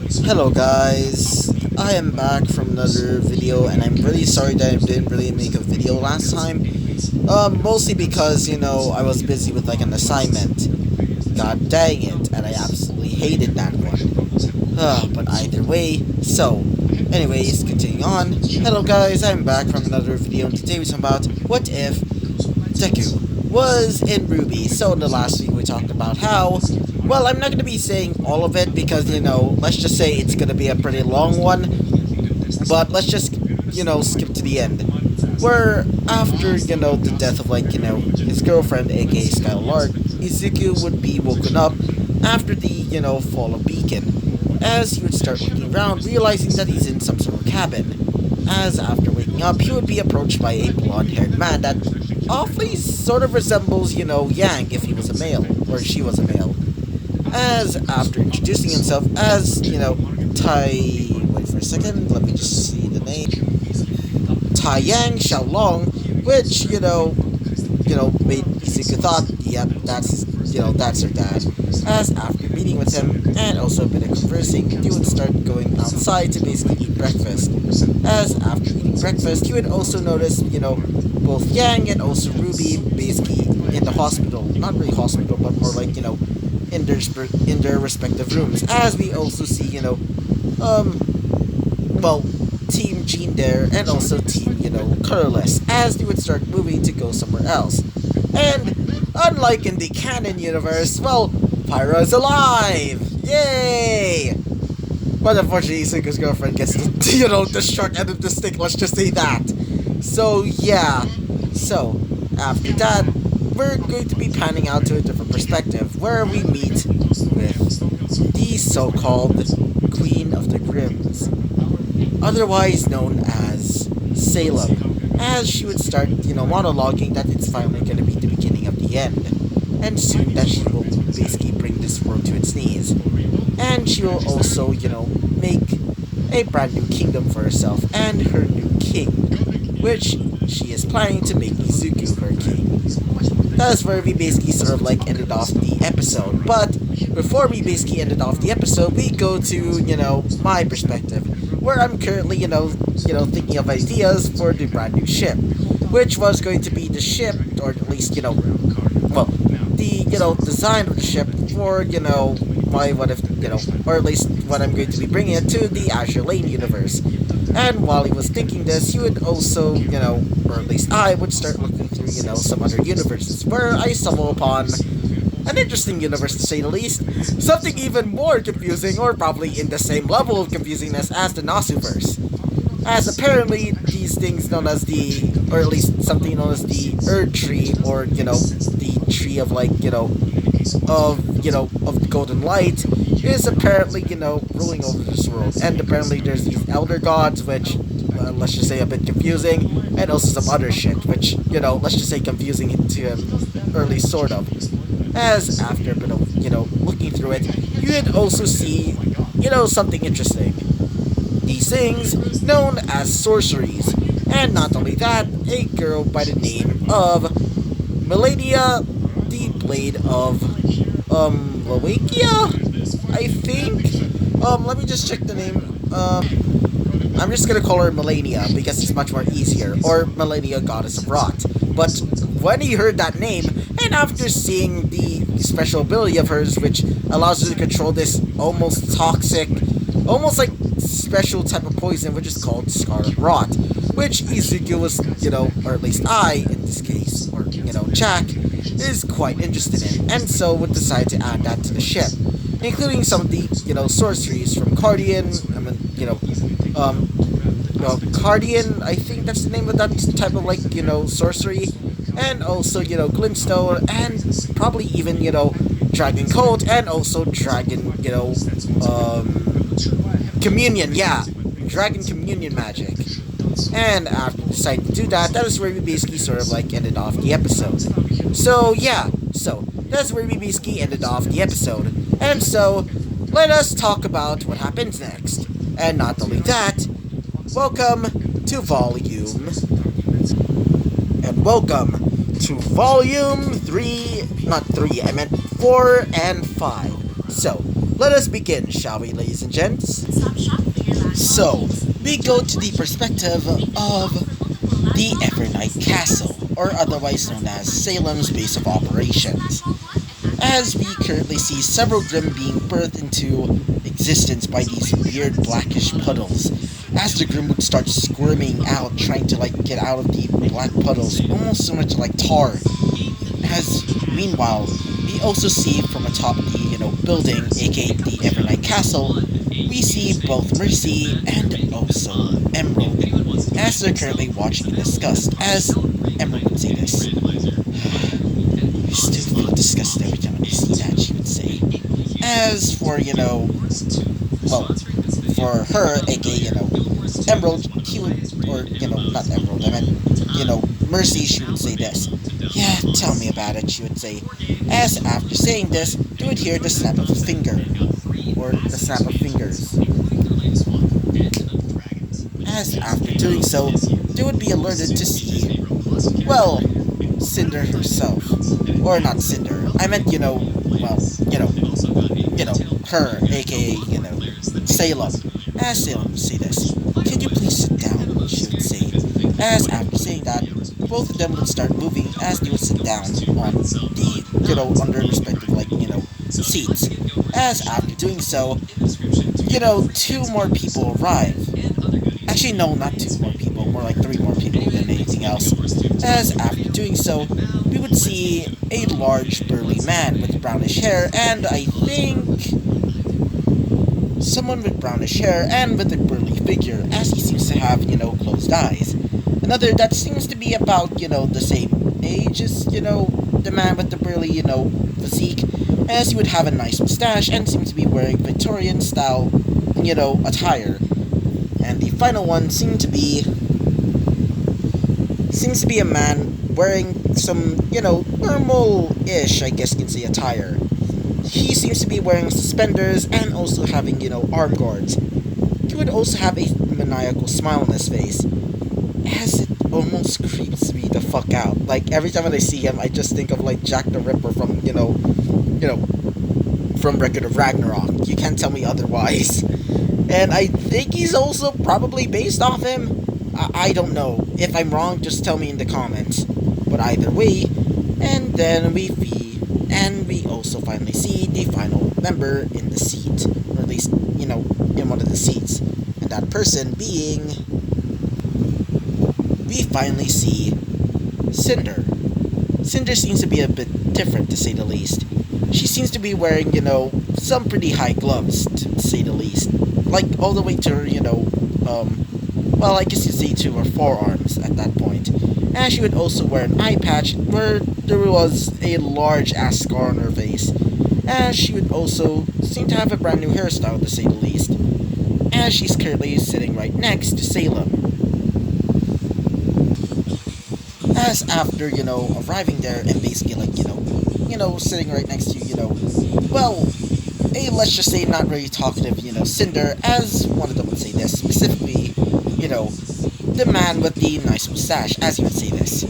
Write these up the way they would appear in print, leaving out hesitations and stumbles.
Hello guys, I am back from another video and I'm really sorry that I didn't really make a video last time. Mostly because, I was busy with like an assignment. God dang it, and I absolutely hated that one. But either way, anyways, continuing on. Hello guys, I'm back from another video and today we're talking about what if deku was in RWBY. So in the last week we talked about how, well, I'm not going to be saying all of it because, let's just say it's going to be a pretty long one, but let's just, skip to the end. Where after, the death of, his girlfriend, aka Skylark, Izuku would be woken up after the, fall of Beacon, as he would start looking around, realizing that he's in some sort of cabin. As after waking up, he would be approached by a blonde-haired man that awfully sort of resembles, Yang if he was a male, or she was a male. As after introducing himself as, wait for a second, let me just see the name, Tai Yang Xiaolong, which, made Izuku thought, yep, that's her dad. As after meeting with him, and also a bit of conversing, he would start going outside to basically eat breakfast. As after eating breakfast, he would also notice, both Yang and also RWBY basically in the hospital. Not really hospital, but more like, in their respective rooms. As we also see, Team Jean there, and also Team, Colorless, as they would start moving to go somewhere else. And, unlike in the canon universe, well, Pyra is alive! Yay! But unfortunately, Izuku's girlfriend gets, the short end of the stick, let's just say that. So, yeah. So, after that, we're going to be panning out to a different perspective, where we meet with the so-called Queen of the Grims, otherwise known as Salem, as she would start, monologuing that it's finally going to be the beginning of the end, and soon that she will basically bring this world to its knees, and she will also, make a brand new kingdom for herself and her new king, which she is planning to make Izuku her king. That's where we basically sort of like ended off the episode, but before we basically ended off the episode, we go to, my perspective, where I'm currently, thinking of ideas for the brand new ship, which was going to be the ship, or at least, the, design of the ship for, my what if, or at least what I'm going to be bringing it to the Azure Lane universe. And while he was thinking this, he would also, or at least I would start looking through, some other universes, where I stumble upon an interesting universe to say the least, something even more confusing, or probably in the same level of confusingness as the Nasuverse. As apparently these things known as the, or at least something known as the Erd Tree, or, the tree of like, of golden light, is apparently, ruling over this world. And apparently there's these elder gods, which, let's just say a bit confusing, and also some other shit, which, let's just say confusing to him, or at least sort of. As after a bit of, looking through it, you would also see, something interesting. These things known as sorceries. And not only that, a girl by the name of Melania, the Blade of, Lawakia, I think? Let me just check the name. I'm just gonna call her Melania because it's much more easier, or Melania, Goddess of Rot. But when he heard that name, and after seeing the special ability of hers, which allows her to control this almost toxic, almost like special type of poison, which is called Scarlet Rot, which Izuku was, or at least I, in this case, or, Jack, is quite interested in, and so would decide to add that to the ship, including some of the, sorceries from Cardian, Cardian, I think that's the name of that type of, like, sorcery, and also, Glintstone, and probably even, Dragon Coat, and also Dragon, Communion, yeah, Dragon Communion magic. And after deciding to do that, that is where we basically sort of like ended off the episode. So yeah, that's where we basically ended off the episode. And so, let us talk about what happens next. And not only that, welcome to volume, and welcome to volume 3, not 3, I meant 4 and 5. So, Let us begin, shall we, ladies and gents? So, we go to the perspective of the Evernight Castle, or otherwise known as Salem's base of operations, as we currently see several Grimm being birthed into existence by these weird blackish puddles, as the Grimm would start squirming out, trying to get out of the black puddles, almost so much like tar. As meanwhile, we also see from atop the building, aka the Evernight Castle, we see both Mercy and also Emerald, as they're currently watching in disgust, as Emerald would say this. I still feel disgusted every time I see that, she would say. As for, for her, aka, Emerald, he would, or, not Emerald, I meant, Mercy, she would say this. Yeah, tell me about it, she would say. As after saying this, you would hear the snap of a finger, or the snap of fingers. As after doing so, they would be alerted to see, well, Cinder herself. Or not Cinder, I meant, her, aka, Salem. As Salem would say this, can you please sit down, she would say. As after saying that, both of them would start moving as they would sit down on the, on their respective, seats. As after doing so, two more people arrive. Actually, no, not two more people, more like three more people than anything else. As after doing so, we would see a large, burly man with brownish hair, and I think someone with brownish hair and with a burly figure, as he seems to have, closed eyes. Another that seems to be about, the same age as, the man with the burly, physique, as he would have a nice mustache and seems to be wearing Victorian style, attire. And the final one seems to be a man wearing some, normal-ish, I guess you can say, attire. He seems to be wearing suspenders and also having, arm guards. He would also have a maniacal smile on his face, as it almost creeps me the fuck out. Like, every time I see him, I just think of, Jack the Ripper from, from Record of Ragnarok. You can't tell me otherwise. And I think he's also probably based off him. I don't know. If I'm wrong, just tell me in the comments. But either way, and then we also finally see the final member in the seat. Or at least, in one of the seats. And that person being... we finally see Cinder. Cinder seems to be a bit different, to say the least. She seems to be wearing, some pretty high gloves, to say the least. All the way to her, well, I guess you'd say to her forearms at that point. And she would also wear an eye patch where there was a large-ass scar on her face. And she would also seem to have a brand new hairstyle, to say the least. And she's currently sitting right next to Salem. As after, arriving there and basically, sitting right next to, well, let's just say not really talkative, Cinder, as one of them would say this, specifically, the man with the nice mustache, as he would say this.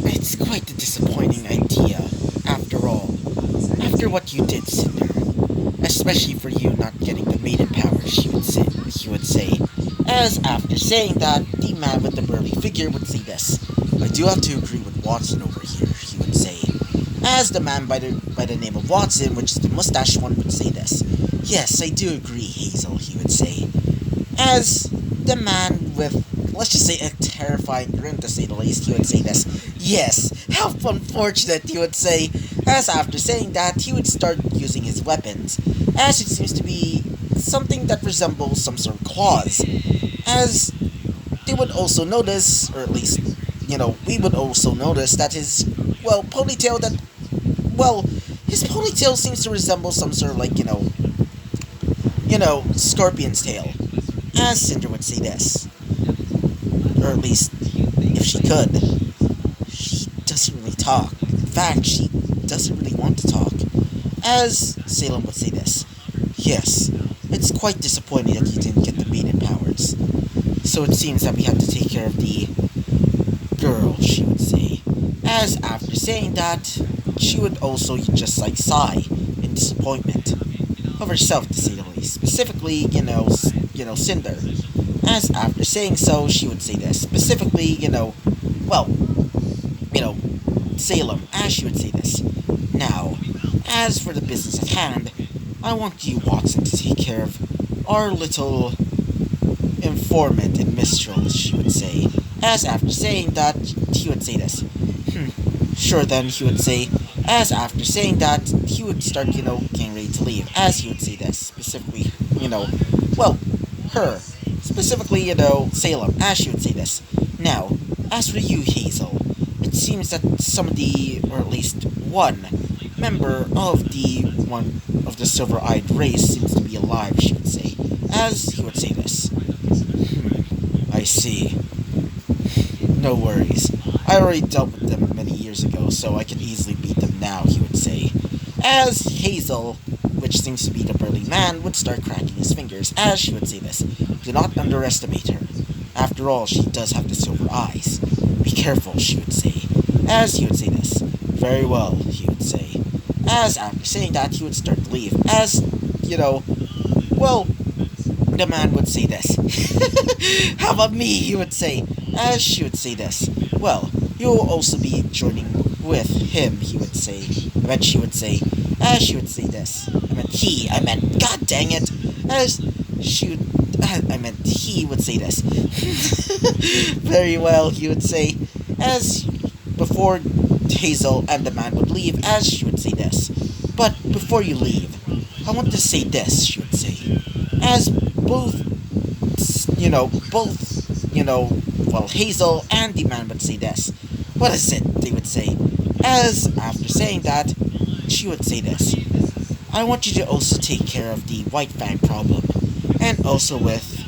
It's quite a disappointing idea, after all. After what you did, Cinder. Especially for you not getting the maiden powers, he would say. As after saying that, the man with the burly figure would say this. I do have to agree with Watson over here, he would say. As the man by the name of Watson, which is the mustache one, would say this. Yes, I do agree, Hazel, he would say. As the man with, let's just say, a terrifying grin, to say the least, he would say this. Yes, how unfortunate, he would say. As after saying that, he would start using his weapons, as it seems to be something that resembles some sort of claws. As they would also notice, or at least, we would also notice that his, ponytail his ponytail seems to resemble some sort of scorpion's tail. As Cinder would say this. Or at least, if she could. She doesn't really talk. In fact, she doesn't really want to talk. As Salem would say this. Yes, it's quite disappointing that you didn't get the maiden powers. So it seems that we have to take care of the girl, she would say. As after saying that, she would also just sigh in disappointment of herself, to say the least. Specifically, Cinder. As after saying so, she would say this. Specifically, well, Salem, as she would say this. Now, as for the business at hand, I want you, Watson, to take care of our little informant and minstrel, she would say. As after saying that, he would say this. Sure then, he would say. As after saying that, he would start, getting ready to leave. As he would say this, specifically, her. Specifically, Salem, as she would say this. Now, as for you, Hazel, it seems that some of the, or at least one, member of the silver-eyed race seems to be alive, she would say. As he would say this. I see. No worries. I already dealt with them many years ago, so I can easily beat them now, he would say. As Hazel, which seems to be the burly man, would start cracking his fingers, as she would say this. Do not underestimate her. After all, she does have the silver eyes. Be careful, she would say. As he would say this. Very well, he would say. As after saying that, he would start to leave. As, the man would say this. How about me, he would say. As she would say this. Well, you will also be joining with him, he would say. She would say. As she would say this. God dang it. As she would, he would say this. Very well, he would say. As before Hazel and the man would leave, as she would say this. But before you leave, I want to say this, she would say. As Hazel and the man would say this. What is it? They would say. As after saying that, she would say this. I want you to also take care of the White Fang problem. And also with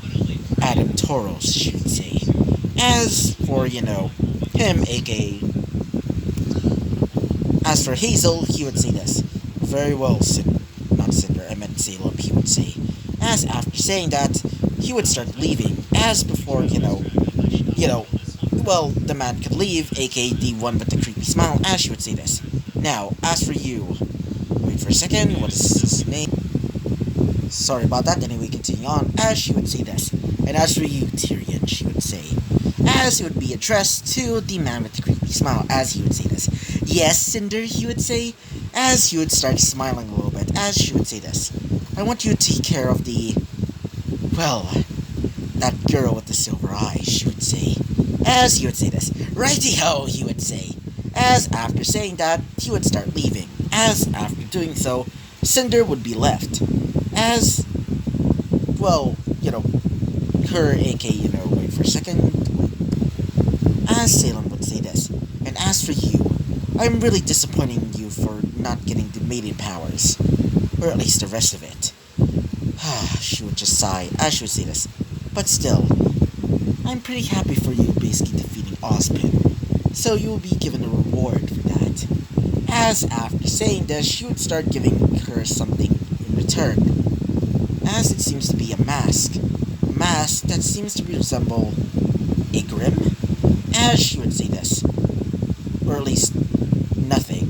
Adam Toros, she would say. As for, him, aka... As for Hazel, he would say this. Very well, not Cinder, I meant Salem, he would say. As after saying that, he would start leaving. As before, the man could leave, aka the one with the creepy smile, as she would say this. Now, as for you... Wait for a second, what is his name? Sorry about that, anyway, continue on, as she would say this. And as for you, Tyrion, she would say. As it would be addressed to the man with the creepy smile, as he would say this. Yes, Cinder, he would say, as he would start smiling a little bit, as she would say this. I want you to take care of that girl with the silver eyes, she would say. As he would say this. Righty-ho, he would say. As after saying that, he would start leaving. As after doing so, Cinder would be left. As, her, aka, wait for a second. As Salem would say this. And as for you, I'm really disappointing in you for not getting the maiden powers. Or at least the rest of it. She would just sigh as she would say this. But still, I'm pretty happy for you basically defeating Ozpin. So you will be given a reward for that. As after saying this, she would start giving her something in return. As it seems to be a mask. A mask that seems to resemble a grim. As she would say this. Or at least, nothing.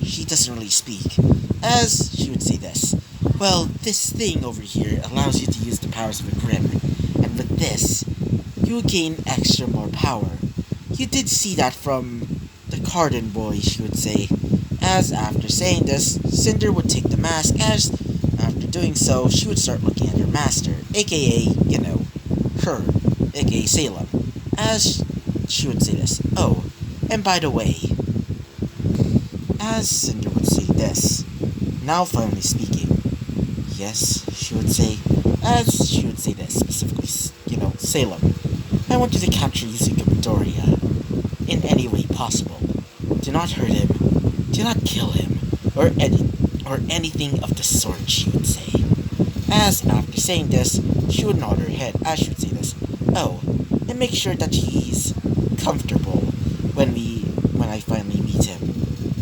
She doesn't really speak. As she would say this. Well, this thing over here allows you to use the powers of a grim. And with this, you will gain extra more power. You did see that from the Carden boy, she would say. As after saying this, Cinder would take the mask. As after doing so, she would start looking at her master, aka, her, aka Salem. As she would say this. Oh, and by the way, as Cinder would say this, now finally speaking. Yes, she would say, as she would say this, specifically, Salem. I want you to capture Yusuke Midoriya in any way possible. Do not hurt him, do not kill him, or anything of the sort, she would say. As after saying this, she would nod her head, as she would say this. Oh, and make sure that he's comfortable when I finally meet him.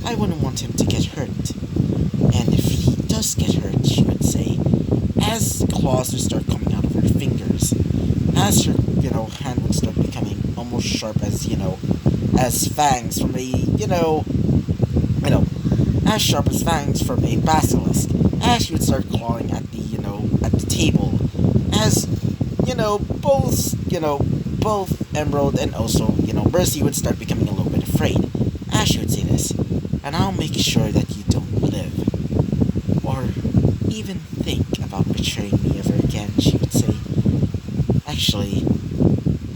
I wouldn't want him to get hurt. And if he does get hurt, she would say, as claws would start coming out of her fingers, as her, hand would start becoming almost sharp as, as fangs from a, as sharp as fangs from a basilisk, as she would start clawing at at the table, as, both Emerald and also, Mercy would start becoming a little bit afraid, as she would say this, and I'll make sure that you don't live, or even think about betraying me ever again, she would say. Actually,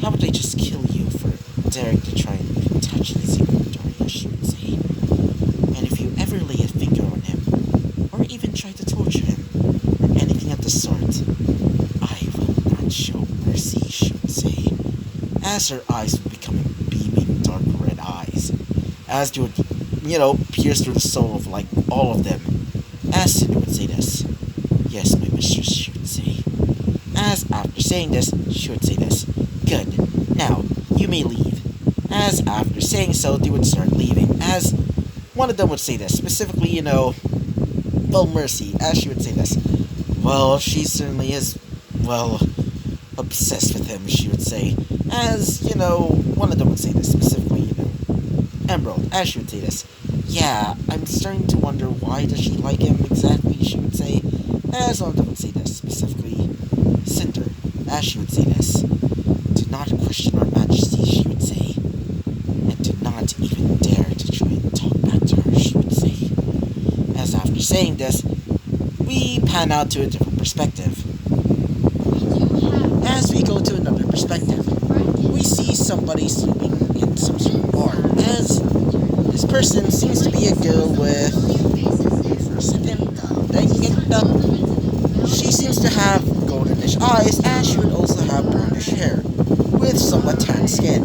how would I just kill you for daring to try and even touch this inventory, she would say. And if you ever lay a finger on him, or even try to torture him, or anything of the sort, I will not show mercy, she would say, as her eyes would become beaming dark red eyes, as they would, pierce through the soul of, all of them, as Cindy would say this. Yes, my mistress, she would say. As after saying this, she would say this. Good. Now, you may leave. As after saying so, they would start leaving. As one of them would say this, specifically, Mercy, as she would say this. Well, she certainly is, obsessed with him, she would say. As, one of them would say this, specifically, Emerald, as she would say this. Yeah, I'm starting to wonder why does she like him exactly, she would say. As one of them would say this, specifically, Cinder, as she would say this. Do not question our majesty, she would say. And do not even dare to try and talk back to her, she would say. As after saying this, we pan out to a different perspective. As we go to another perspective, we see somebody sleeping in some sort of bar, as this person seems to be a girl with, for a second, she seems to have goldenish eyes, as she would also have brownish hair, with somewhat tan skin,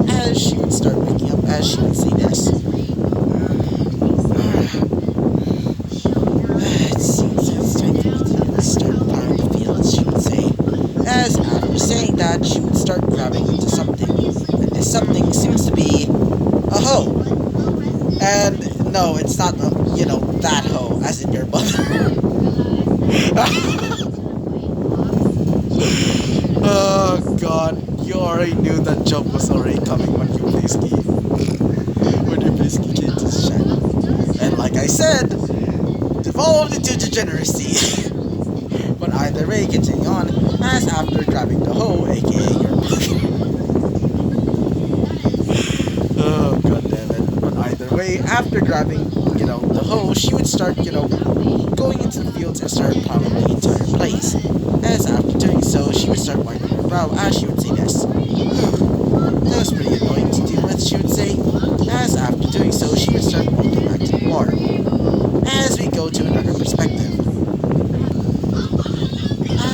as she would start waking up, as she would say this. It seems it's time for me to start plowing the fields, she would say, as after saying that, she would start grabbing into something, and this something seems to be a hoe. And no, it's not that hoe, as in your mother. Oh god, you already knew that joke was already coming when you basically came to this channel. And like I said, devolved into degeneracy. But either way, continue on, as after grabbing the hoe, aka your oh god damn it. But either way, after grabbing, the hoe, she would start, going into the fields and start plowing the entire place. As after doing so, she would start wiping her brow, as she would say this. That was pretty annoying to deal with, she would say. As after doing so, she would start walking back to the bar. As we go to another perspective.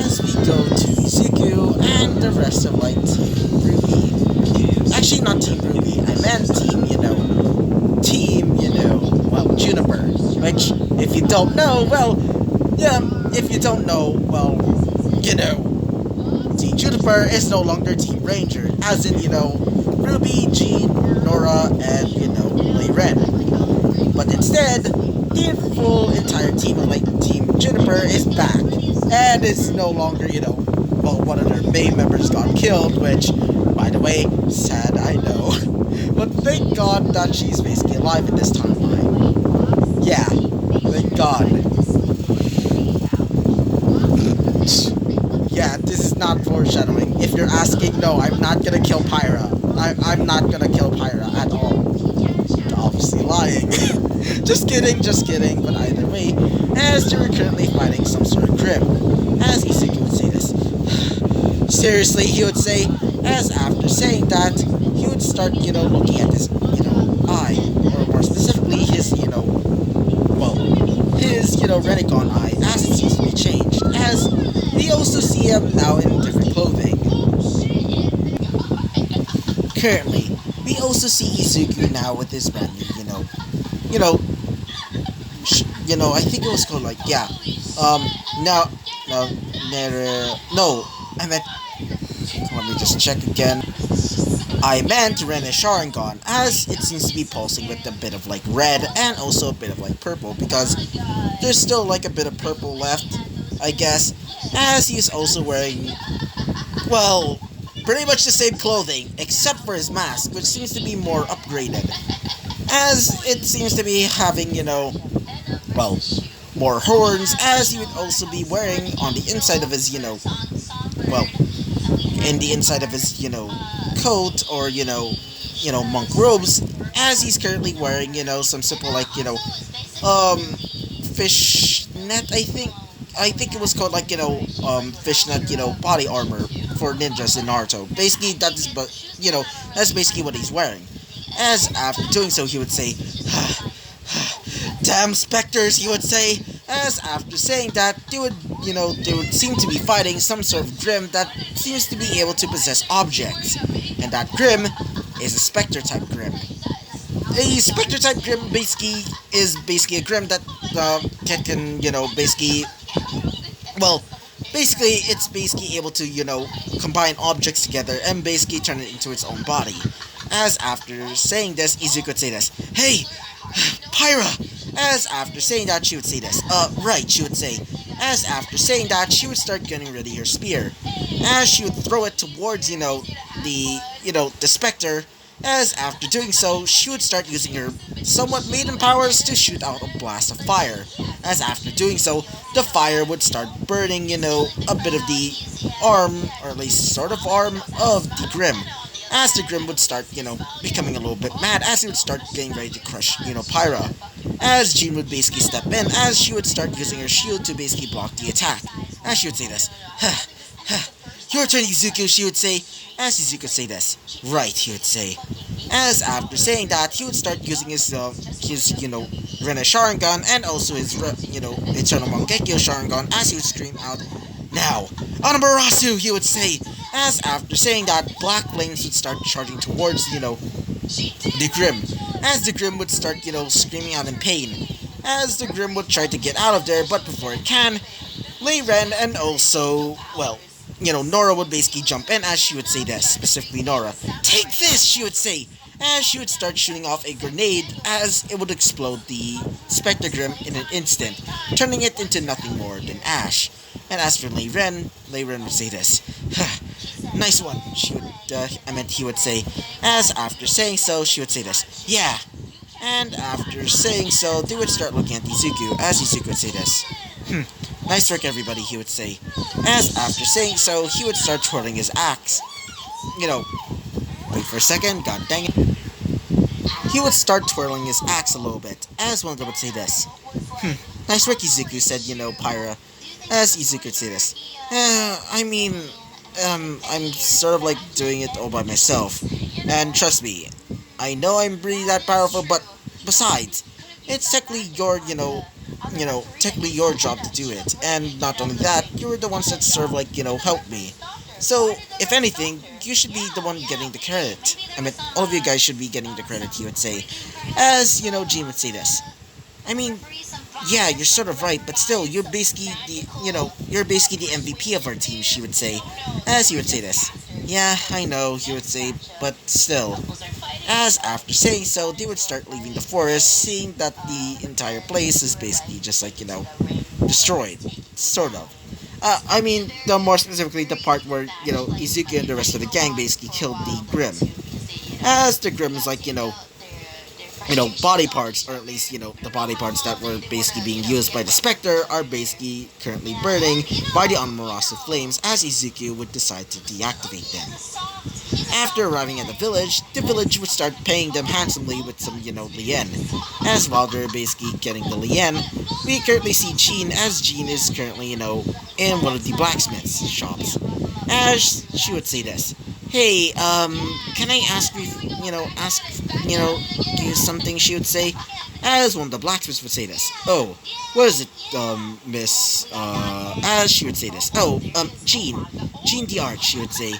As we go to Izuku and the rest of, Team RWBY. Actually, not Team RWBY, I meant Juniper. Which, if you don't know, Team Juniper is no longer Team Ranger, as in, RWBY, Jean, Nora, and, Layren. But instead, the full entire team of, Team Juniper is back, and it's no longer, one of their main members got killed, which, by the way, sad, I know. But thank God that she's basically alive in this timeline. Yeah, thank God. Yeah, this is not foreshadowing. If you're asking, no, I'm not gonna kill Pyra. I'm not gonna kill Pyra at all. Obviously lying. Just kidding, but either way, as they were currently fighting some sort of grip, as Izuku would say this. Seriously, he would say, as after saying that, he would start, looking at his, eye, or more specifically, his, Renegon eye, as it seems to be changed, as we also see him now in different clothing. Currently, we also see Izuku now with his brand new, I think it was called let me just check again. I meant Rene Sharingan, as it seems to be pulsing with a bit of red and also a bit of purple, because there's still a bit of purple left, I guess, as he's also wearing, pretty much the same clothing, except for his mask, which seems to be more upgraded. as it seems to be having, well, more horns, as he would also be wearing on the inside of his, well, in the inside of his, coat, or, monk robes, as he's currently wearing, some simple, like, fish net, I think it was called, like, fishnet, body armor for ninjas in Naruto. Basically, that's basically what he's wearing. As after doing so, he would say, "Damn specters," he would say. As after saying that, they would seem to be fighting some sort of grim that seems to be able to possess objects. And that grim is a specter type grim. A specter type grim is basically a grim that can basically, well, basically it's basically able to combine objects together and basically turn it into its own body. As after saying this, Izuku would say this, "Hey, Pyra!" As after saying that, she would say this, "Right," she would say. As after saying that, she would start getting ready her spear. As she would throw it towards, the specter. As after doing so, she would start using her somewhat maiden powers to shoot out a blast of fire. As after doing so, the fire would start burning, a bit of the arm, or at least sort of arm, of the Grim. As the Grim would start, becoming a little bit mad, as he would start getting ready to crush, Pyra. As Jean would basically step in, as she would start using her shield to basically block the attack. As she would say this, "Your turn, Izuku," she would say. As Izuku would say this, "Right," he would say. As after saying that, he would start using his Rena Sharingan, and also his, Eternal Mangekyo Sharingan, as he would scream out, "Now, Anamurasu," he would say. As after saying that, black flames would start charging towards, the Grim. As the Grim would start, screaming out in pain. As the Grim would try to get out of there, but before it can, Lei Ren and also, well, Nora would basically jump in, as she would say this, specifically Nora. "Take this," she would say, as she would start shooting off a grenade, as it would explode the Spectre Grim in an instant, turning it into nothing more than ash. And as for Lei Ren would say this, "Nice one," he would say, as after saying so, she would say this, "Yeah." And after saying so, they would start looking at Izuku, as Izuku would say this, "Nice work, everybody," he would say. As after saying so, he would start twirling his axe. Wait for a second, god dang it. He would start twirling his axe a little bit, as one of them would say this, "Nice work, Izuku," said, Pyra. As Izuku would say this, I'm sort of like doing it all by myself. And trust me, I know I'm really that powerful, but besides, it's technically technically your job to do it. And not only that, you're the ones that sort of like, help me. So, if anything, you should be the one getting the credit. All of you guys should be getting the credit," he would say. As, Jean would say this. Yeah, you're sort of right, but still, you're basically the MVP of our team, she would say. As he would say this. "Yeah, I know," he would say, "but still." As after saying so, they would start leaving the forest, seeing that the entire place is basically just like, destroyed. Sort of. More specifically, the part where, Izuku and the rest of the gang basically killed the Grim. As the Grim is like, body parts, or at least, the body parts that were basically being used by the Spectre are basically currently burning by the Amaterasu flames, as Izuku would decide to deactivate them. After arriving at the village would start paying them handsomely with some, lien. As while they're basically getting the lien, we currently see Jean, as Jean is currently, in one of the blacksmith's shops. As she would say this, "Hey, can I ask you something," she would say. As one of the blacksmiths would say this. "Oh, what is it, miss, as she would say this. "Oh, Jean d'Arc," she would say.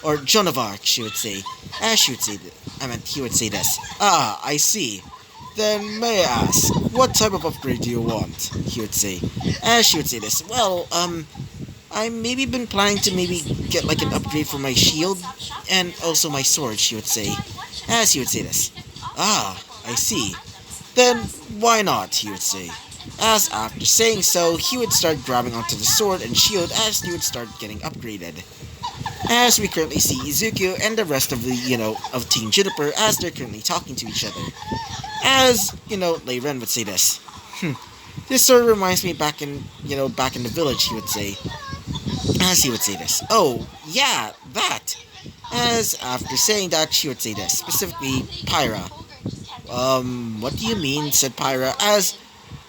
Or Joan of Arc, she would say. As she would say he would say this. "Ah, I see. Then may I ask, what type of upgrade do you want?" he would say. As she would say this. "Well, I maybe been planning to maybe get like an upgrade for my shield and also my sword," she would say. As he would say this. "Ah, I see. Then why not?" he would say. As after saying so, he would start grabbing onto the sword and shield as he would start getting upgraded. As we currently see Izuku and the rest of the, of Team Juniper as they're currently talking to each other. As, Lei Ren would say this. This sort of reminds me back in the village, he would say. As he would say this. Oh, yeah, that. As after saying that, she would say this. Specifically, Pyra. What do you mean? Said Pyra. As,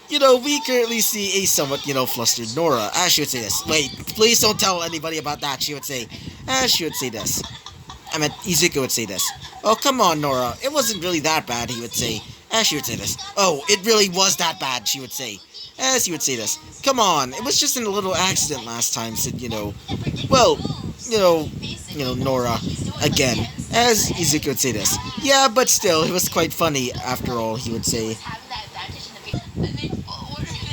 we currently see a somewhat, flustered Nora. As she would say this. Wait, please don't tell anybody about that, she would say. As she would say this. I meant, Izuku would say this. Oh, come on, Nora. It wasn't really that bad, he would say. As she would say this. Oh, it really was that bad, she would say. As he would say this. Come on, it was just in a little accident last time, said, well, Nora, again. As Izuku would say this. Yeah, but still, it was quite funny, after all, he would say.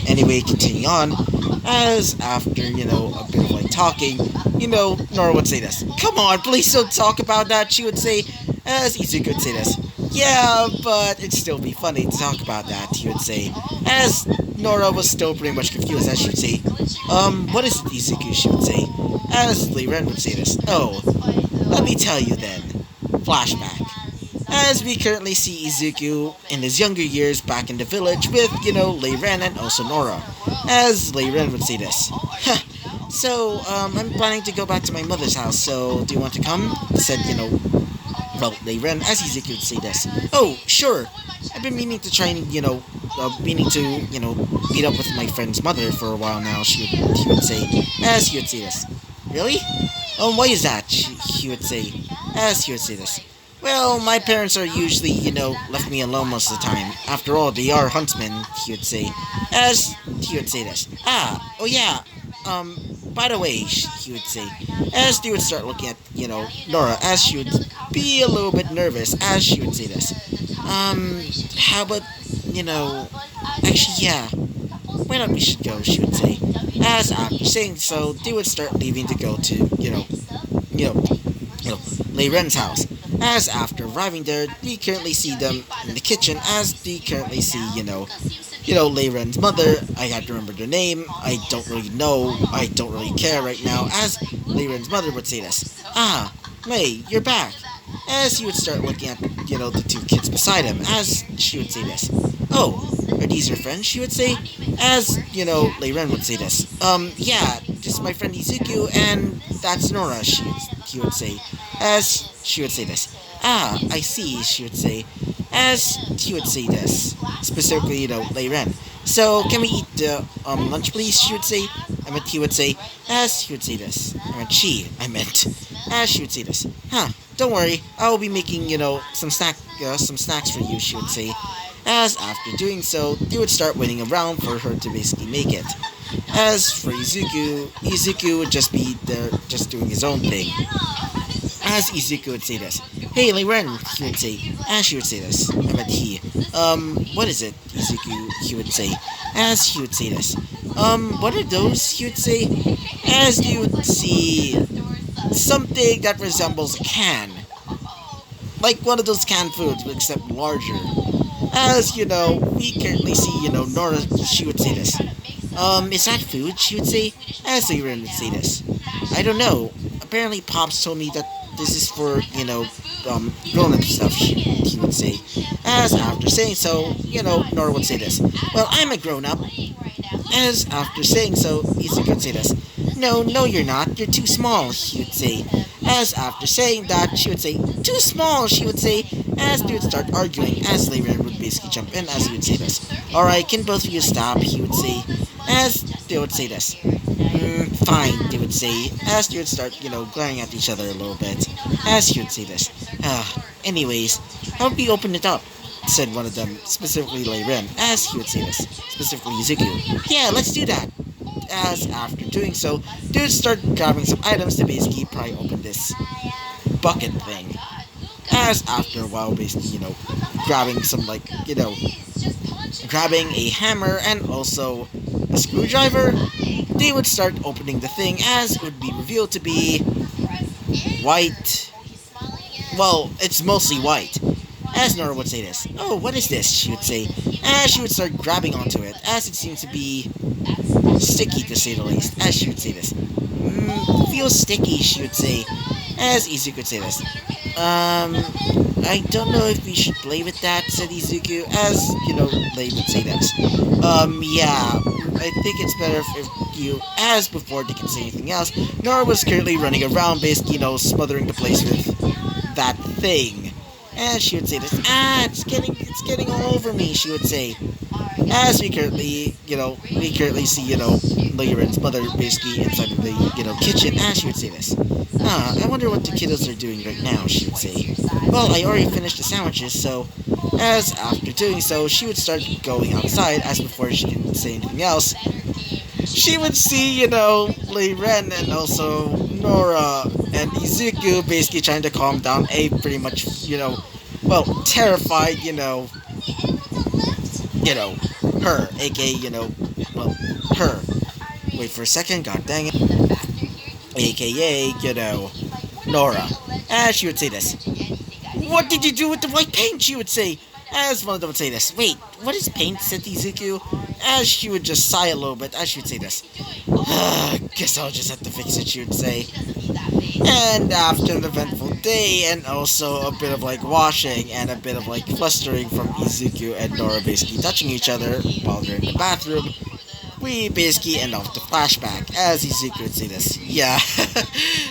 Anyway, continuing on, as after, a bit of like talking, Nora would say this. Come on, please don't talk about that, she would say. As Izuku would say this. Yeah, but it'd still be funny to talk about that, he would say. As Nora was still pretty much confused, as she would say, what is it, Izuku, she would say. As Lei Ren would say this. Oh, let me tell you then. Flashback. As we currently see Izuku in his younger years back in the village with, Lei Ren and also Nora. As Lei Ren would say this. So, I'm planning to go back to my mother's house, so do you want to come? Said, Lei Ren, as Izuku would say this. Oh, sure. I've been meaning to try and, meet up with my friend's mother for a while now, he would say, as he would say this. Really? Why is that? He would say, as he would say this. Well, my parents are usually, left me alone most of the time. After all, they are huntsmen, he would say, as he would say this. Ah, oh yeah, by the way, he would say, as they would start looking at, Nora, as she would be a little bit nervous, as she would say this. How about, actually, yeah, why not we should go, she would say. As after saying so, they would start leaving to go to, Lei Ren's house. As after arriving there, we currently see them in the kitchen, as we currently see, Lei Ren's mother. I have to remember their name. I don't really know. I don't really care right now. As Lei Ren's mother would say this. Ah, Lei, you're back. As he would start looking at, the two kids beside him, as she would say this. Oh, are these your friends, she would say? As, Lei Ren would say this. Yeah, this is my friend Izuku, and that's Nora, he would say. As she would say this. Ah, I see, she would say. As he would say this. Specifically, Lei Ren. So, can we eat the, lunch please, she would say. He would say. As he would say this. As she would say this. Huh, don't worry, I will be making, some snacks for you, she would say. As after doing so, they would start waiting around for her to basically make it. As for Izuku would just be there, just doing his own thing. As Izuku would say this. Hey, Lei Ren, he would say. As she would say this. He. What is it, Izuku, he would say. As he would say this. What are those, he would say. As you would see something that resembles a can. Like one of those canned foods, but except larger. As, we currently see, Nora, she would say this. Is that food, she would say. As Lei Ren would say this. I don't know. Apparently Pops told me that this is for, grown-up stuff, he would say. As after saying so, Nora would say this. Well, I'm a grown-up. As after saying so, Izuku would say this. No, you're not. You're too small, he would say. As after saying that, she would say, too small, she would say. As they would start arguing, as Lei Ren would basically jump in, as he would say this. Alright, can both of you stop, he would say. As they would say this. Fine, they would say, as they would start, glaring at each other a little bit. As he would say this. Anyways, how about we open it up? Said one of them, specifically Lei Ren, as he would say this. Specifically Izuku. Yeah, let's do that. As after doing so, they would start grabbing some items to basically pry open this bucket thing. As after a while, basically, grabbing some, grabbing a hammer and also a screwdriver, they would start opening the thing, as it would be revealed to be white. Well, it's mostly white. As Nora would say this. Oh, what is this? She would say. As she would start grabbing onto it, as it seems to be sticky to say the least. As she would say this. Feels sticky, she would say. As Izuku would say this. I don't know if we should play with that, said Izuku, as, they would say this. Yeah, I think it's better if you, as before they can say anything else, Nora was currently running around, basically, smothering the place with that thing. And she would say this, it's getting all over me, she would say. As we currently see, Lyran's mother basically inside of the, kitchen, and she would say this. I wonder what the kiddos are doing right now, she would say. Well, I already finished the sandwiches, so, as after doing so, she would start going outside, as before she didn't say anything else. She would see, Lyran and also Nora and Izuku basically trying to calm down a pretty much, terrified, her, aka, her. Wait for a second, god dang it. AKA, Nora. As she would say this. What did you do with the white paint? She would say. As one of them would say this. Wait, what is paint? Said Izuku. As she would just sigh a little bit. As she would say this. Guess I'll just have to fix it, she would say. And after an eventful day, and also a bit of washing and a bit of flustering from Izuku and Nora basically touching each other while they're in the bathroom, we basically end off the flashback, as Izuku would say this. Yeah.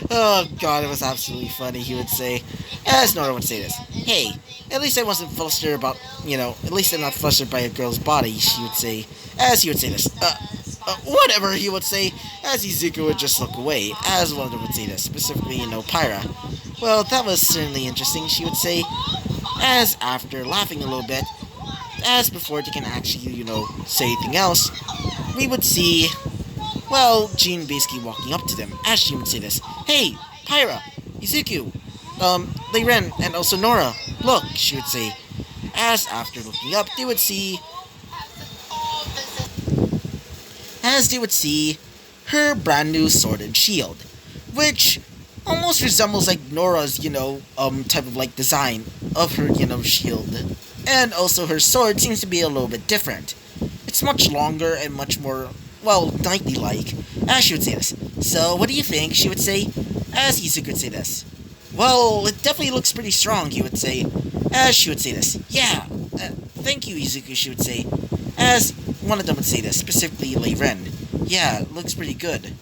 Oh god, it was absolutely funny, he would say. As Nora would say this. Hey, at least I wasn't flustered about, at least I'm not flustered by a girl's body, she would say. As he would say this. Whatever, he would say, as Izuku would just look away, as one of them would say this, specifically, Pyra. Well, that was certainly interesting, she would say, as after laughing a little bit, as before they can actually, say anything else, we would see, well, Jean basically walking up to them, as she would say this. Hey, Pyra, Izuku, Lyran, and also Nora, look, she would say, as after looking up, they would see her brand new sword and shield, which almost resembles Nora's, type of design of her, shield. And also her sword seems to be a little bit different. It's much longer and much more, well, knightly-like, as she would say this. So, what do you think, she would say, as Izuku would say this. Well, it definitely looks pretty strong, he would say, as she would say this. Yeah, thank you, Izuku, she would say, as one of them would say this, specifically Lyran. Yeah, it looks pretty good.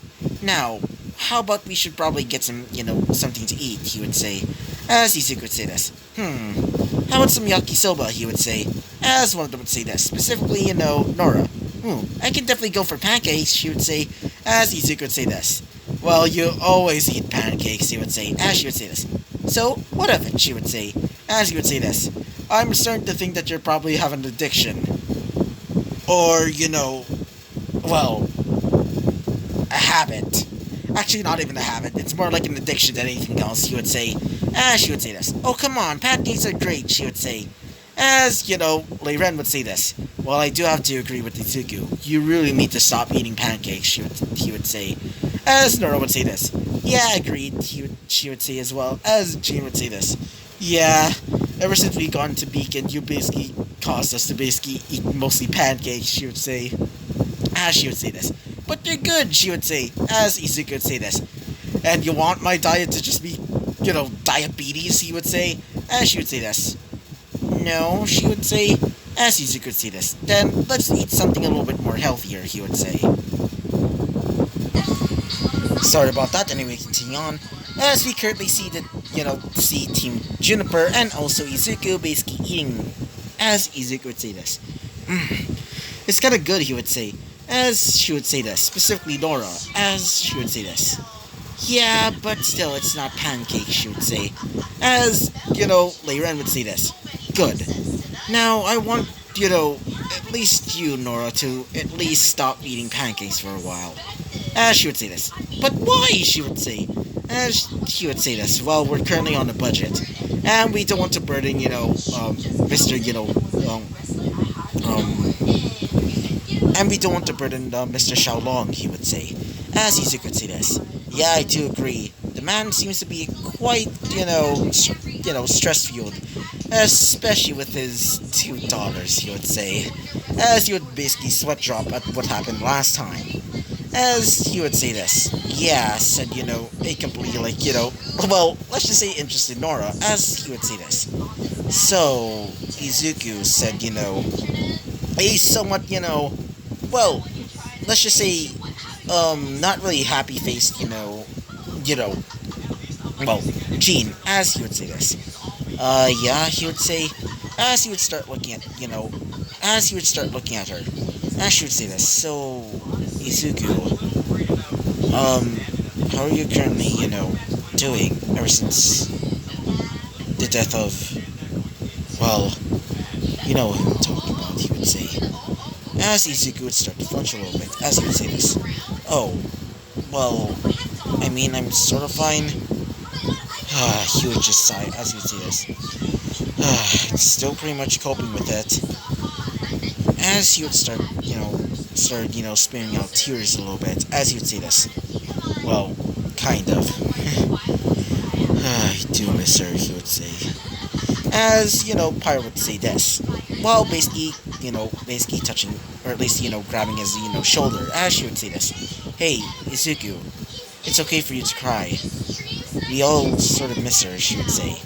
Now, how about we should probably get some, something to eat, he would say, as Izuku would say this. How about some yakisoba, he would say, as one of them would say this, specifically, Nora. I can definitely go for pancakes, she would say, as Izuku would say this. Well, you always eat pancakes, he would say, as she would say this. So, what of it, she would say, as he would say this. I'm starting to think that you're probably have an addiction. Or, well, a habit. Actually, not even a habit. It's more like an addiction than anything else, he would say. As she would say this. Oh, come on, pancakes are great, she would say. As, Lyran would say this. Well, I do have to agree with Izuku. You really need to stop eating pancakes, he would say. As Nora would say this. Yeah, agreed, she would say as well. As Jean would say this. Yeah, ever since we gone to Beacon, you basically caused us to basically eat mostly pancakes, she would say. As she would say this. But they're good, she would say, as Izuku would say this. And you want my diet to just be, diabetes, he would say, as she would say this. No, she would say, as Izuku would say this. Then let's eat something a little bit more healthier, he would say. Sorry about that, anyway, continue on. As we currently see see Team Juniper and also Izuku basically eating, as Izuku would say this. It's kinda good, he would say, as she would say this, specifically Nora, as she would say this. Yeah, but still, it's not pancakes, she would say, as, Lyran would say this. Good. Now, I want, at least you, Nora, to at least stop eating pancakes for a while. As she would say this. But why, she would say. As she would say this. Well, we're currently on a budget. And we don't want to burden, and we don't want to burden Mr. Xiaolong, he would say. As Izuku would say this. Yeah, I do agree. The man seems to be quite, stress-fueled. Especially with his 2 daughters, he would say. As he would basically sweat drop at what happened last time. As he would say this. Yeah, said, a completely, well, let's just say interested Nora, as he would say this. So, Izuku said, a somewhat, well, let's just say, not really happy-faced, you know, well, Jean, as he would say this. Yeah, he would say, as he would start looking at, as he would start looking at her. As she would say this. So, Izuku, how are you currently, doing ever since the death of, well, you know who I'm talking about, he would say. As Izuku would start to flinch a little bit, as he would say this. Oh, well, I mean, I'm sort of fine. He would just sigh as he would say this. It's still pretty much coping with it. As he would start, spitting out tears a little bit, as he would say this. Well, kind of. I do miss her, he would say. As, Pyro would say this. While basically, basically touching, or at least, grabbing his, shoulder, as she would say this. Hey, Izuku, it's okay for you to cry. We all sort of miss her, she would say.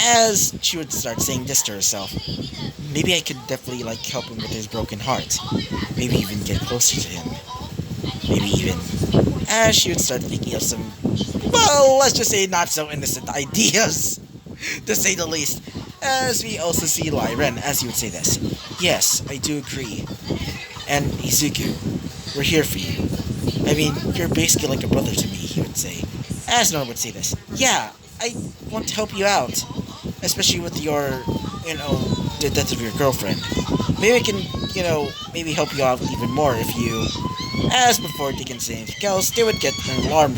As she would start saying this to herself. Maybe I could definitely, help him with his broken heart. Maybe even get closer to him. Maybe even... As she would start thinking of some, well, let's just say not so innocent ideas, to say the least. As we also see Lyren, as he would say this. Yes, I do agree. And Izuku, we're here for you. I mean, you're basically like a brother to me, he would say. As Nora would say this. Yeah, I want to help you out. Especially with your, the death of your girlfriend. Maybe I can, maybe help you out even more if you... As before they can say anything else, they would get an alarm,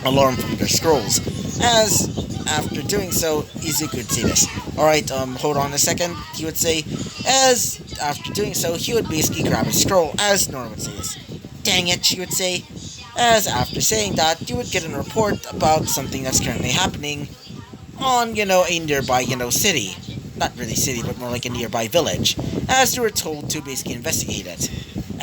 alarm from their scrolls. As after doing so, Izuku would say this. Alright, hold on a second, he would say. As after doing so, he would basically grab his scroll, as Nora would say this. Dang it, she would say. As after saying that, you would get a report about something that's currently happening on, a nearby, city. Not really city, but more like a nearby village. As they were told to basically investigate it.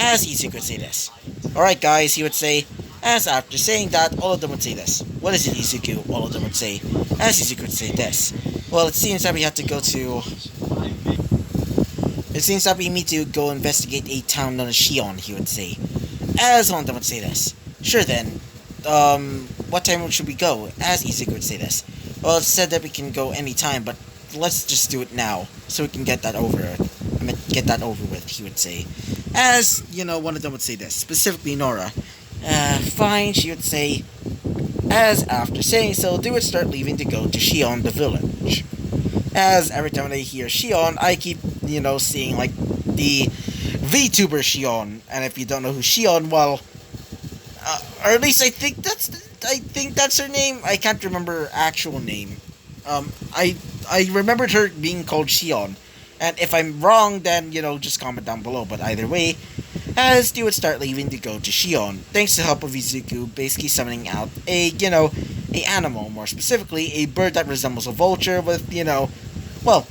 As Izuku would say this. Alright guys, he would say. As after saying that, all of them would say this. What is it, Izuku? All of them would say. As Izuku would say this. Well, it seems that we have to go to... It seems that we need to go investigate a town known as Shion, he would say. As one of them would say this. Sure then. What time should we go? As Izuku would say this. Well, it's said that we can go anytime, but let's just do it now, so we can get that over with, he would say. As, one of them would say this, specifically Nora. Fine, she would say. As after saying so, they would start leaving to go to Shion, the village. As every time I hear Shion, I keep, seeing, the VTuber Shion. And if you don't know who Shion, well, or at least I think that's her name. I can't remember her actual name. I remembered her being called Shion. And if I'm wrong, then, just comment down below. But either way, as they would start leaving to go to Shion, thanks to the help of Izuku, basically summoning out a animal, more specifically, a bird that resembles a vulture with, well,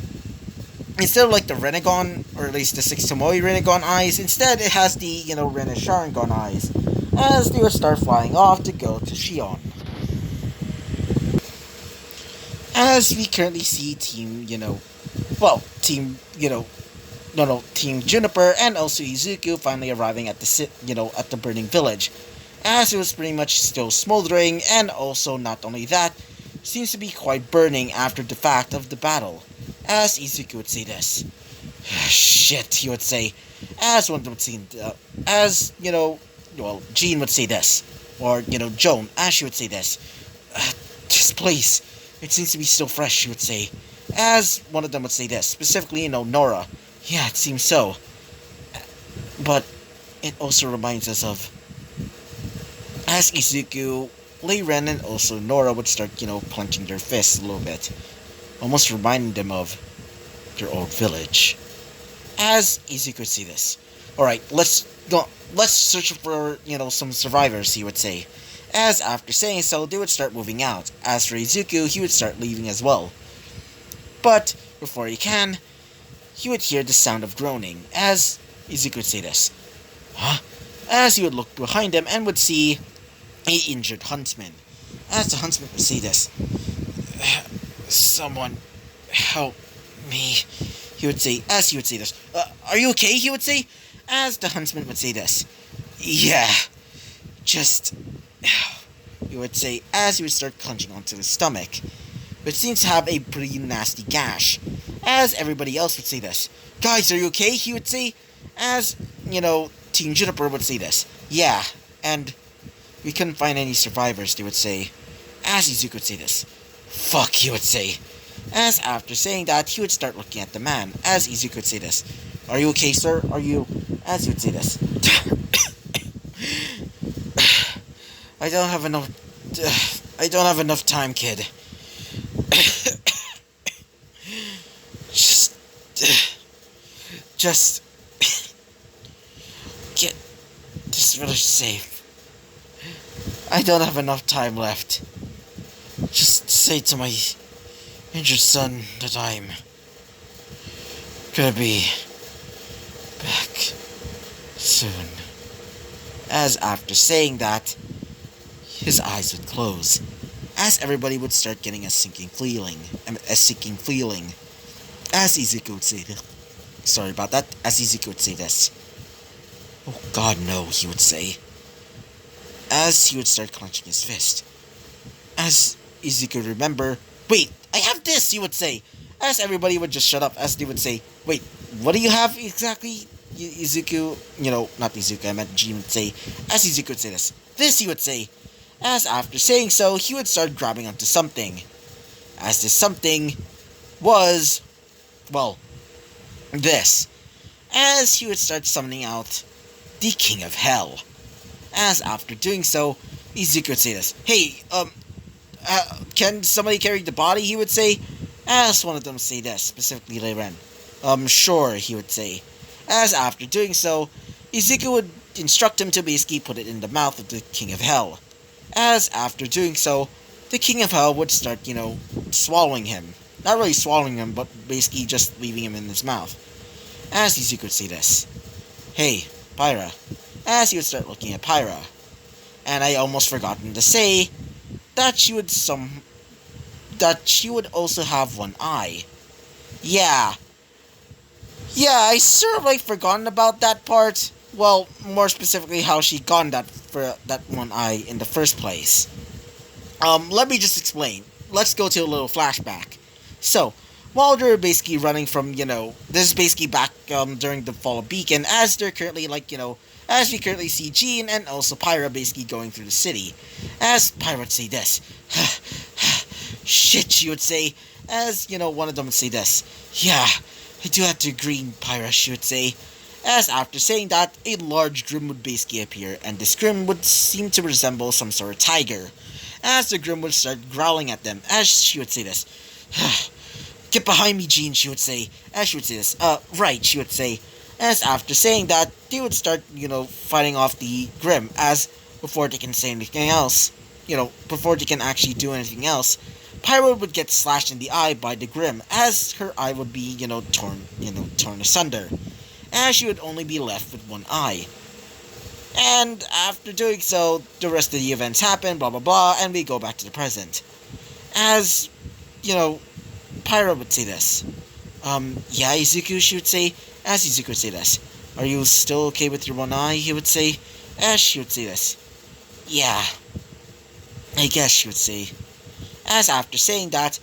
instead of the Renegon, or at least the 6 Tomoe Renegon eyes, instead it has the, Rene Sharingan eyes, as they would start flying off to go to Shion. As we currently see Team Juniper and also Izuku finally arriving at at the burning village, as it was pretty much still smoldering, and also not only that, seems to be quite burning after the fact of the battle. As Izuku would say this. Shit, he would say. As one would say, Jean would say this. Or, Joan, as she would say this. Just please. It seems to be still fresh, she would say. As one of them would say this. Specifically, Nora. Yeah, it seems so. But it also reminds us of... As Izuku, Ren, and also Nora would start, clenching their fists a little bit. Almost reminding them of their old village. As Izuku would say this. Alright, let's search for, some survivors, he would say. As after saying so, they would start moving out. As for Izuku, he would start leaving as well. But, before he can, he would hear the sound of groaning, as Izuku would say this. Huh? as he would look behind him and would see a injured huntsman. As the huntsman would see this, "Someone help me," he would say, as he would say this. "Are you okay?" he would say, as the huntsman would say this. "Yeah, just," he would say, as he would start clenching onto his stomach, which seems to have a pretty nasty gash, as everybody else would say this. "Guys, are you okay?" he would say, as, Team Juniper would say this. "Yeah, and we couldn't find any survivors," they would say, as Izuku would say this. "Fuck," he would say, as after saying that, he would start looking at the man, as Izuku would say this. "Are you okay, sir? Are you," as he would say this. I don't have enough time, kid. Just get this village safe. I don't have enough time left. Just say to my injured son that I'm gonna be back soon." As after saying that, his eyes would close, as everybody would start getting a sinking feeling, as Izuku would say this. Sorry about that, as Izuku would say this. "Oh God, no," he would say, as he would start clenching his fist. As Izuku would remember, "Wait, I have this," he would say, as everybody would just shut up, as they would say, "Wait, what do you have exactly?" Izuku, not Izuku, I meant Jin would say, as Izuku would say this. "This," he would say, as after saying so, he would start grabbing onto something, as this something was, well, this, as he would start summoning out the King of Hell. As after doing so, Izuku would say this. "Hey, can somebody carry the body?" he would say, as one of them would say this, specifically Reiren. Sure," he would say, as after doing so, Izuku would instruct him to basically put it in the mouth of the King of Hell. As after doing so, the King of Hell would start, swallowing him. Not really swallowing him, but basically just leaving him in his mouth. As Izuku would say this. "Hey, Pyra," as he would start looking at Pyra. And I almost forgotten to say that she would also have one eye. Yeah, I sort of forgotten about that part. Well, more specifically, how she got that one eye in the first place. Let me just explain. Let's go to a little flashback. So, while they're basically running from, this is basically back during the fall of Beacon, as they're currently as we currently see Jean and also Pyra basically going through the city. As Pyra would say this. "Shit," she would say, as, one of them would say this. "Yeah, I do have to agree, Pyra," she would say. As after saying that, a large Grim would basically appear, and this Grim would seem to resemble some sort of tiger. As the Grim would start growling at them, as she would say this. "Get behind me, Jean," she would say, as she would say this. Right," she would say. As after saying that, they would start, fighting off the Grim, as before they can say anything else, before they can actually do anything else, Pyra would get slashed in the eye by the Grim, as her eye would be, torn asunder, as she would only be left with one eye. And after doing so, the rest of the events happen, blah blah blah, and we go back to the present. As, Pyra would say this. "Yeah, Izuku," she would say, as Izuku would say this. "Are you still okay with your one eye?" he would say, as she would say this. "Yeah, I guess," she would say. As after saying that,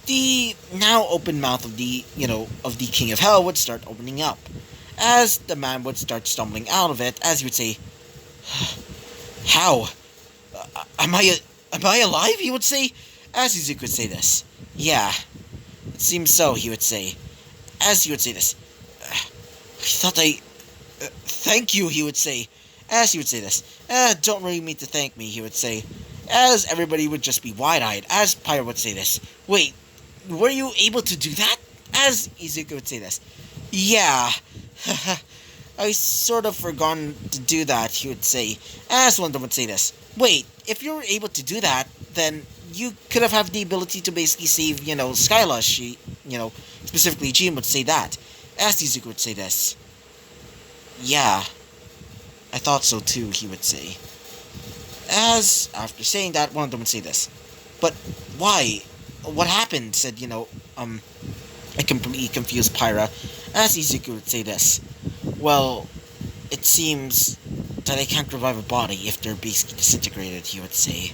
the now open mouth of the King of Hell would start opening up, as the man would start stumbling out of it, as he would say, "How? Am I alive?" he would say, as Izuku would say this. "Yeah, it seems so," he would say, as he would say this. "I thought thank you," he would say, as he would say this. "Don't really mean to thank me," he would say, as everybody would just be wide-eyed, as Pyra would say this. "Wait, were you able to do that?" as Izuku would say this. "Yeah, I sort of forgotten to do that," he would say, as one of them would say this. "Wait, if you were able to do that, then you could have had the ability to basically save, Skyla," she, specifically Jean would say that, as Izuku would say this. "Yeah, I thought so too, he would say. As, after saying that, one of them would say this. But why? What happened? Said, a completely confused Pyra. As Izuku would say this. Well, it seems that I can't revive a body if they're basically disintegrated, he would say.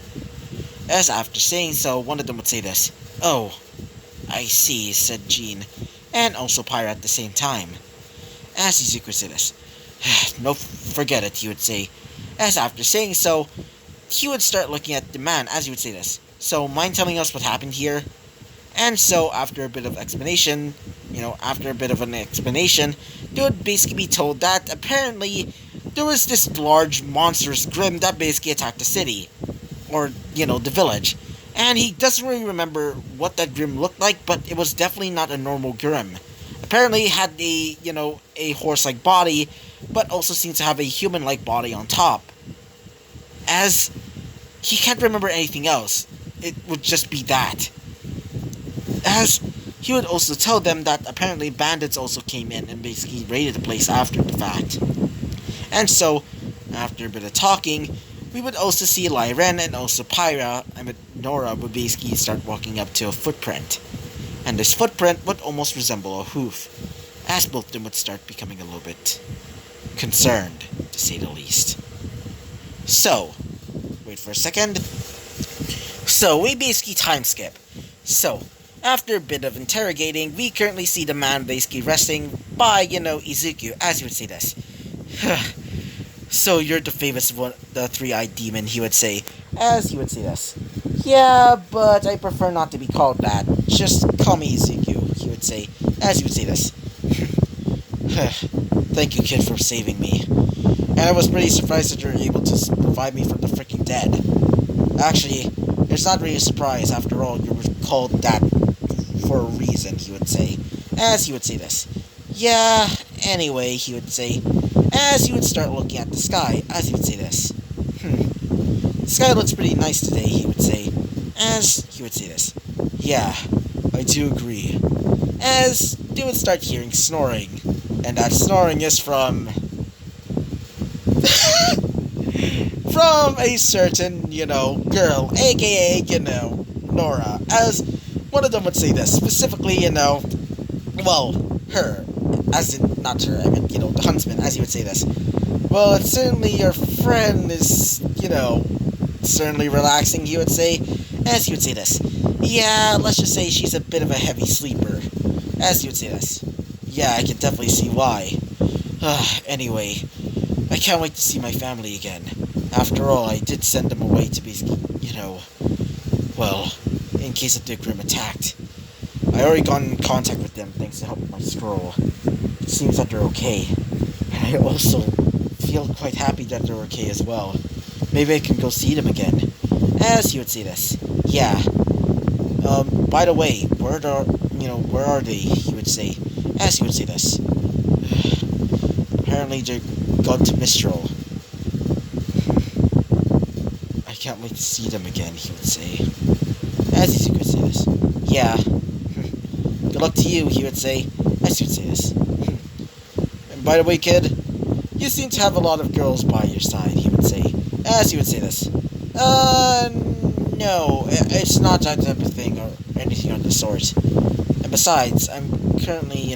As after saying so, one of them would say this. Oh, I see, said Jean, and also Pyra at the same time. As Izuku would say this. No, forget it, he would say. As after saying so, he would start looking at the man as he would say this. So, mind telling us what happened here? And so, after a bit of explanation, they would basically be told that apparently there was this large monstrous Grimm that basically attacked the city. Or, the village. And he doesn't really remember what that Grimm looked like, but it was definitely not a normal Grimm. Apparently it had a horse-like body, but also seems to have a human-like body on top. As he can't remember anything else, it would just be that. As he would also tell them that apparently bandits also came in and basically raided the place after the fact. And so, after a bit of talking, we would also see Lyren and also Nora would basically start walking up to a footprint. And this footprint would almost resemble a hoof, as both of them would start becoming a little bit concerned, to say the least. So, wait for a second. So, we basically time skip. So, after a bit of interrogating, we currently see the man basically resting by, Izuku, as he would say this. So, you're the famous one, the three-eyed demon, he would say, as he would say this. Yeah, but I prefer not to be called that. Just call me Izuku, he would say, as he would say this. Thank you, kid, for saving me. And I was pretty surprised that you were able to revive me from the freaking dead. Actually, it's not really a surprise. After all, you were called that for a reason, he would say, as he would say this. Yeah, anyway, he would say, as he would start looking at the sky, as he would say this. The sky looks pretty nice today, he would say, as he would say this. Yeah, I do agree. As they would start hearing snoring, and that snoring is from a certain, girl, aka, Nora, as one of them would say this, specifically, her, as in, not her, I meant, the huntsman, as he would say this. Well, it's certainly your friend is, certainly relaxing, he would say, as he would say this. Yeah, let's just say she's a bit of a heavy sleeper, as he would say this. Yeah, I can definitely see why. Anyway, I can't wait to see my family again. After all, I did send them away to be, in case of the Grimm attacked. I already got in contact with them thanks to help with my scroll. It seems that they're okay. And I also feel quite happy that they're okay as well. Maybe I can go see them again. As he would say this. Yeah. By the way, where are they? He would say. As he would say this. Apparently they're gone to Mistral. I can't wait to see them again, he would say. As he would say this. Yeah. Good luck to you, he would say. As he would say this. And by the way, kid, you seem to have a lot of girls by your side, he would say. As he would say this. No, it's not that type of thing or anything of the sort. And besides, I'm currently,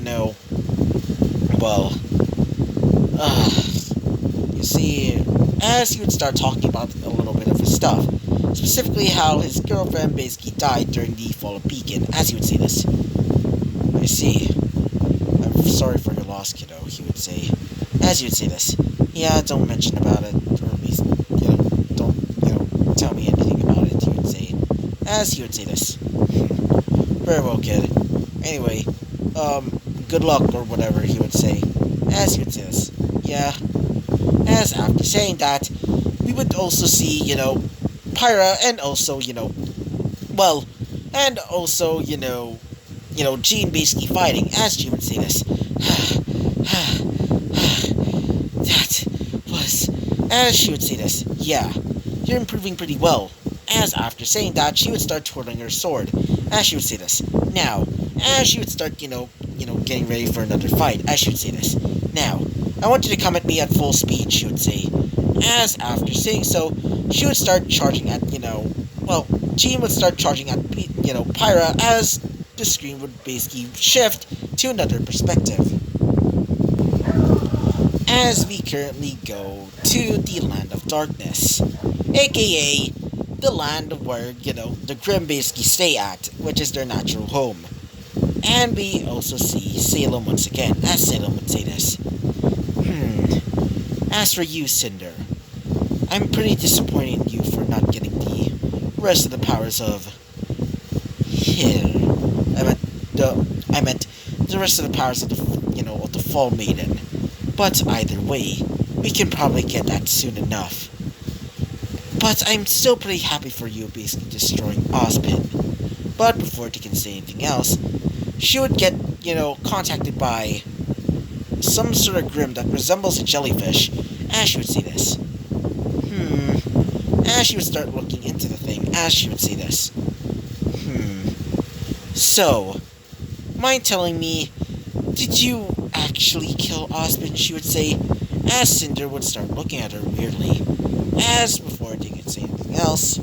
you see, as he would start talking about a little bit of his stuff, specifically how his girlfriend basically died during the fall of Beacon, as he would say this. I see. I'm sorry for your loss, kiddo, he would say. As he would say this. Yeah, don't mention about it, or at least, don't, tell me anything about it, he would say. As he would say this. Very well, kid. Anyway, good luck, or whatever he would say. As he would say this. Yeah. As after saying that, we would also see, Pyra, and also, and also, Jean basically fighting, as Jean would say this. That was, as she would say this. Yeah, you're improving pretty well. As after saying that, she would start twirling her sword, as she would say this. Now, as she would start, getting ready for another fight, as she would say this. Now, I want you to come at me at full speed, she would say. As after saying so, she would start charging at, Jean would start charging at, Pyra, as the screen would basically shift to another perspective. As we currently go to the Land of Darkness, aka the land where, the Grimm basically stay at, which is their natural home. And we also see Salem once again, as Salem would say this. As for you, Cinder, I'm pretty disappointed in you for not getting the rest of the powers of Hill. I meant the rest of the powers of of the Fall Maiden. But either way, we can probably get that soon enough. But I'm still pretty happy for you basically destroying Ozpin. But before she can say anything else, she would get, contacted by some sort of Grimm that resembles a jellyfish, as she would say this. As she would start looking into the thing, as she would say this. So, mind telling me, did you actually kill Ozpin, she would say, as Cinder would start looking at her weirdly, as before they could say anything else.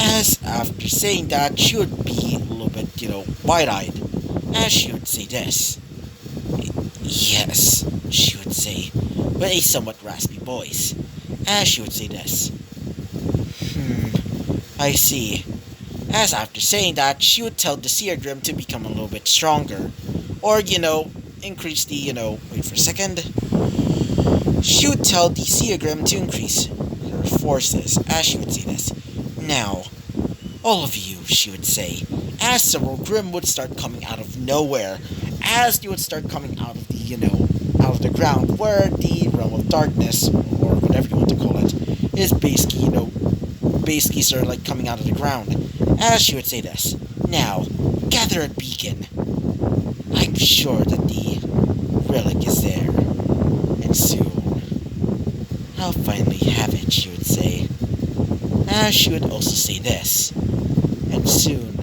As after saying that, she would be a little bit, wide-eyed, as she would say this. Yes, she would say, with a somewhat raspy voice, as she would say this. I see. As after saying that, she would tell the Seer Grimm to become a little bit stronger. Or, increase the, wait for a second. She would tell the Seer Grimm to increase her forces, as she would say this. Now, all of you, she would say, as several Grimm would start coming out of nowhere, as they would start coming out of the, out of the ground, where the Realm of Darkness, or whatever you want to call it, is basically, basically sort of like coming out of the ground, as she would say this. Now, gather at Beacon. I'm sure that the relic is there, and soon, I'll finally have it, she would say. As she would also say this, and soon,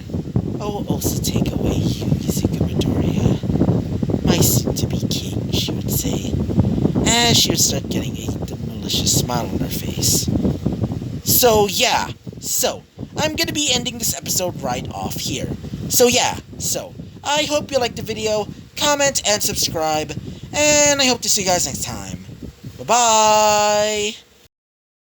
I will also take away you, Izuku Midoriya, my soon-to-be king, she would say, as she would start getting a malicious smile on her face. So, yeah, I'm gonna be ending this episode right off here. I hope you liked the video, comment, and subscribe, and I hope to see you guys next time. Bye-bye!